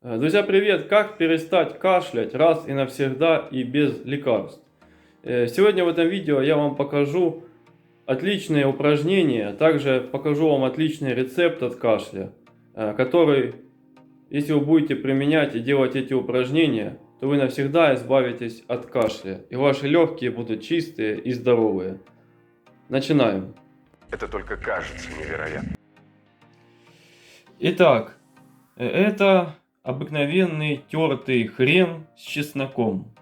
Друзья, привет! Как перестать кашлять раз и навсегда и без лекарств? Сегодня в этом видео я вам покажу отличные упражнения, также покажу вам отличный рецепт от кашля, который, если вы будете применять и делать эти упражнения, то вы навсегда избавитесь от кашля, и ваши легкие будут чистые и здоровые. Начинаем! Это только кажется невероятным. Итак, это обыкновенный тертый хрен с чесноком.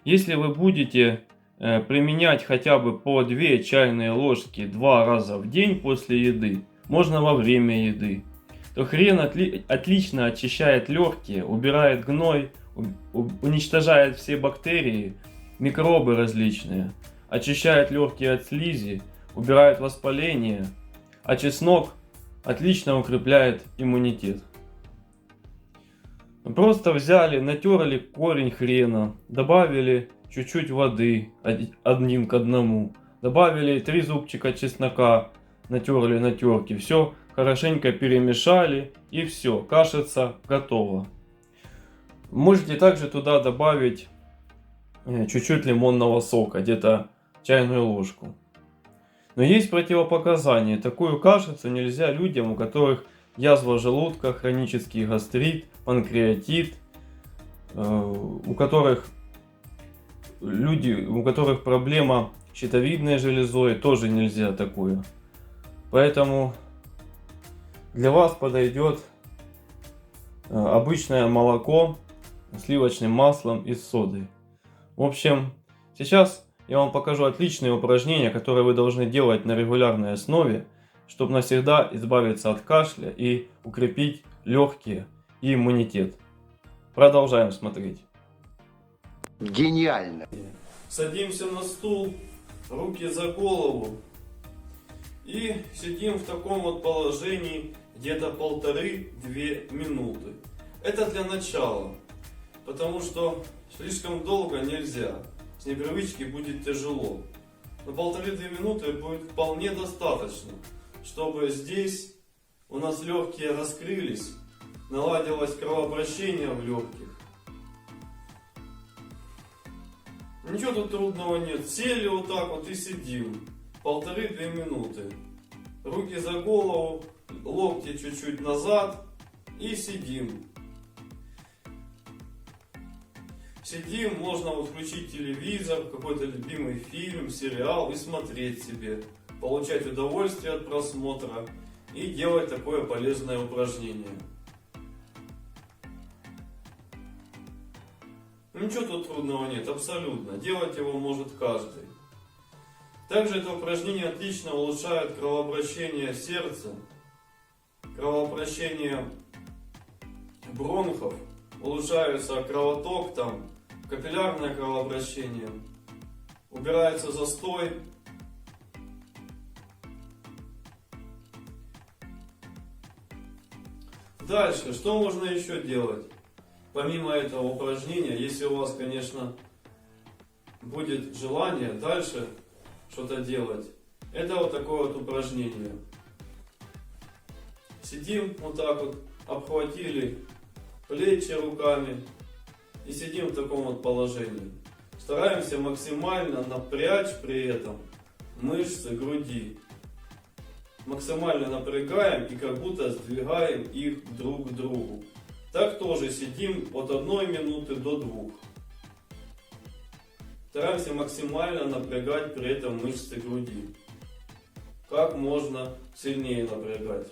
Если вы будете применять хотя бы по 2 чайные ложки 2 раза в день после еды, можно во время еды, то хрен отлично очищает легкие, убирает гной, уничтожает все бактерии, микробы различные, очищает легкие от слизи, убирает воспаление, а чеснок отлично укрепляет иммунитет. Просто взяли, натерли корень хрена, добавили чуть-чуть воды, одним к одному, добавили 3 зубчика чеснока, натерли на терке, все хорошенько перемешали и все, кашица готова. Можете также туда добавить чуть-чуть лимонного сока, где-то чайную ложку. Но есть противопоказания, такую кашицу нельзя людям, у которых язва желудка, хронический гастрит, панкреатит, у которых проблема с щитовидной железой, тоже нельзя такую. Поэтому для вас подойдет обычное молоко с сливочным маслом и с содой. В общем, сейчас я вам покажу отличные упражнения, которые вы должны делать на регулярной основе, чтобы навсегда избавиться от кашля и укрепить легкие и иммунитет. Продолжаем смотреть. Гениально. Садимся на стул, руки за голову и сидим в таком вот положении где-то 1,5-2 минуты. Это для начала, потому что слишком долго нельзя, с непривычки будет тяжело. Но 1,5-2 минуты будет вполне достаточно, чтобы здесь у нас легкие раскрылись, наладилось кровообращение в легких. Ничего тут трудного нет. Сели вот так вот и сидим. 1,5-2 минуты. Руки за голову, локти чуть-чуть назад и сидим. Сидим, можно вот включить телевизор, какой-то любимый фильм, сериал и смотреть себе. Получать удовольствие от просмотра и делать такое полезное упражнение. Ничего тут трудного нет, абсолютно. Делать его может каждый. Также это упражнение отлично улучшает кровообращение сердца, кровообращение бронхов, улучшается кровоток, там, капиллярное кровообращение, убирается застой. Дальше, что можно еще делать? Помимо этого упражнения, если у вас, конечно, будет желание дальше что-то делать, это вот такое вот упражнение. Сидим вот так вот, обхватили плечи руками и сидим в таком вот положении. Стараемся максимально напрячь при этом мышцы груди. Максимально напрягаем и как будто сдвигаем их друг к другу. Так тоже сидим от 1 минуты до 2. Стараемся максимально напрягать при этом мышцы груди. Как можно сильнее напрягать.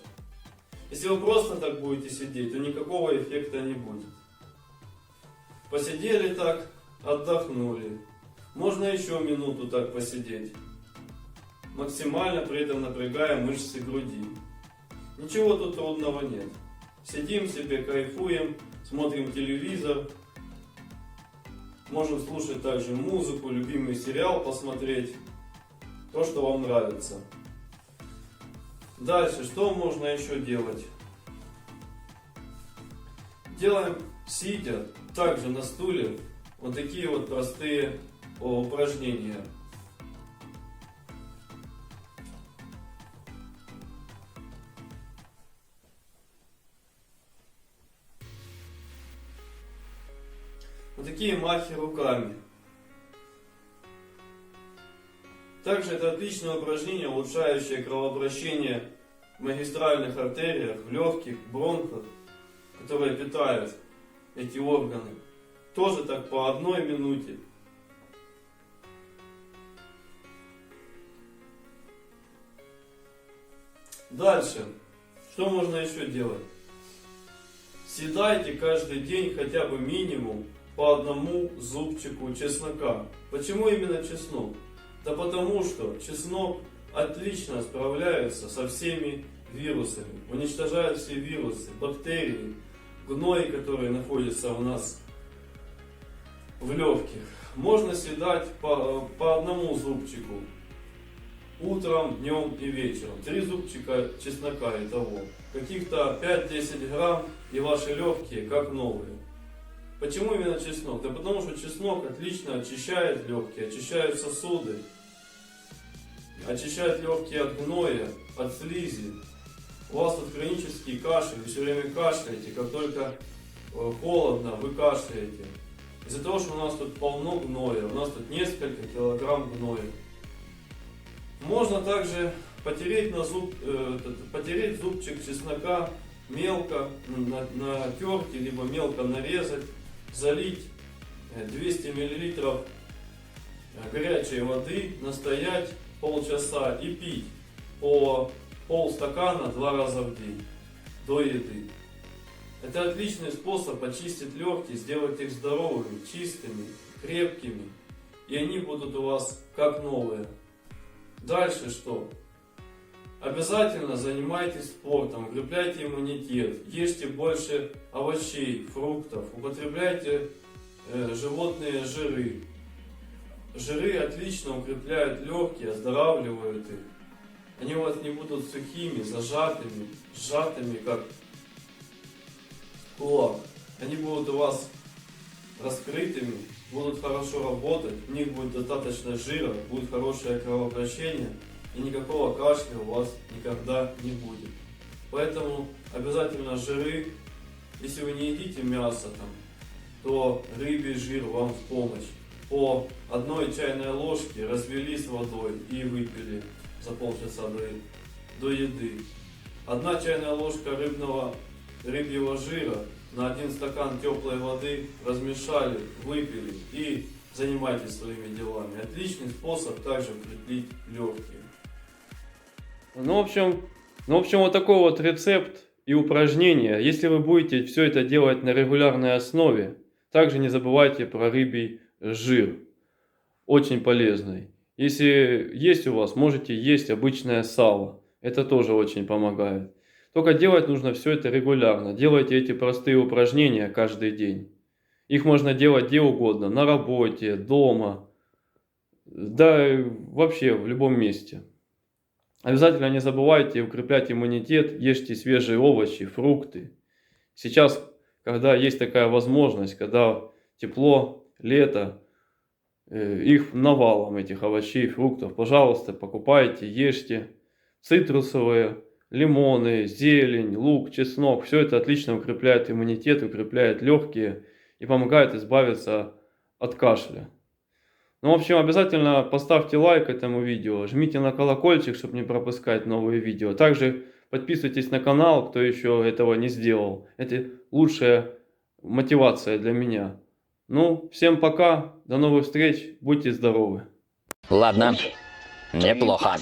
Если вы просто так будете сидеть, то никакого эффекта не будет. Посидели так, отдохнули. Можно еще минуту так посидеть. Максимально при этом напрягая мышцы груди. Ничего тут трудного нет. Сидим себе, кайфуем, смотрим телевизор. Можем слушать также музыку, любимый сериал посмотреть. То, что вам нравится. Дальше, что можно еще делать? Делаем сидя, также на стуле, вот такие вот простые упражнения. Вот такие махи руками. Также это отличное упражнение, улучшающее кровообращение в магистральных артериях, в легких, бронхах, которые питают эти органы. Тоже так по 1 минуте. Дальше. Что можно еще делать? Съедайте каждый день хотя бы минимум по 1 зубчику чеснока. Почему именно чеснок? Да потому что чеснок отлично справляется со всеми вирусами, уничтожает все вирусы, бактерии, гной, которые находятся у нас в легких. Можно съедать по 1 зубчику утром, днем и вечером. 3 зубчика чеснока итого. Каких-то 5-10 грамм, и ваши легкие как новые. Почему именно чеснок? Да потому что чеснок отлично очищает легкие, очищает сосуды, очищает легкие от гноя, от слизи. У вас тут хронический кашель, вы все время кашляете, как только холодно, вы кашляете. Из-за того, что у нас тут полно гноя, у нас тут несколько килограмм гноя. Можно также потереть зубчик чеснока мелко на терке, либо мелко нарезать, залить 200 мл горячей воды, настоять полчаса и пить по полстакана 2 раза в день до еды. Это отличный способ очистить легкие, сделать их здоровыми, чистыми, крепкими, и они будут у вас как новые. Дальше что? Обязательно занимайтесь спортом, укрепляйте иммунитет, ешьте больше овощей, фруктов, употребляйте животные жиры. Жиры отлично укрепляют легкие, оздоравливают их. Они у вас не будут сухими, зажатыми, сжатыми, как кулак. Они будут у вас раскрытыми, будут хорошо работать, в них будет достаточно жира, будет хорошее кровообращение, и никакого кашля у вас никогда не будет. Поэтому обязательно жиры. Если вы не едите мясо, то рыбий жир вам в помощь. По 1 чайной ложке развели с водой и выпили за полчаса до еды. 1 чайная ложка рыбьего жира на 1 стакан теплой воды размешали, выпили и занимайтесь своими делами. Отличный способ также укрепить легкие. Ну, в общем, вот такой вот рецепт и упражнения. Если вы будете все это делать на регулярной основе, также не забывайте про рыбий жир. Очень полезный. Если есть у вас, можете есть обычное сало. Это тоже очень помогает. Только делать нужно все это регулярно. Делайте эти простые упражнения каждый день. Их можно делать где угодно. На работе, дома. Да вообще в любом месте. Обязательно не забывайте укреплять иммунитет. Ешьте свежие овощи, фрукты. Сейчас, когда есть такая возможность, когда тепло, лето, их навалом, этих овощей, фруктов, пожалуйста, покупайте, ешьте. Цитрусовые, лимоны, зелень, лук, чеснок. Все это отлично укрепляет иммунитет, укрепляет легкие и помогает избавиться от кашля. Ну, в общем, обязательно поставьте лайк этому видео, жмите на колокольчик, чтобы не пропускать новые видео. Также подписывайтесь на канал, кто еще этого не сделал. Это лучшая мотивация для меня. Ну, всем пока, до новых встреч, будьте здоровы. Ладно, неплохо.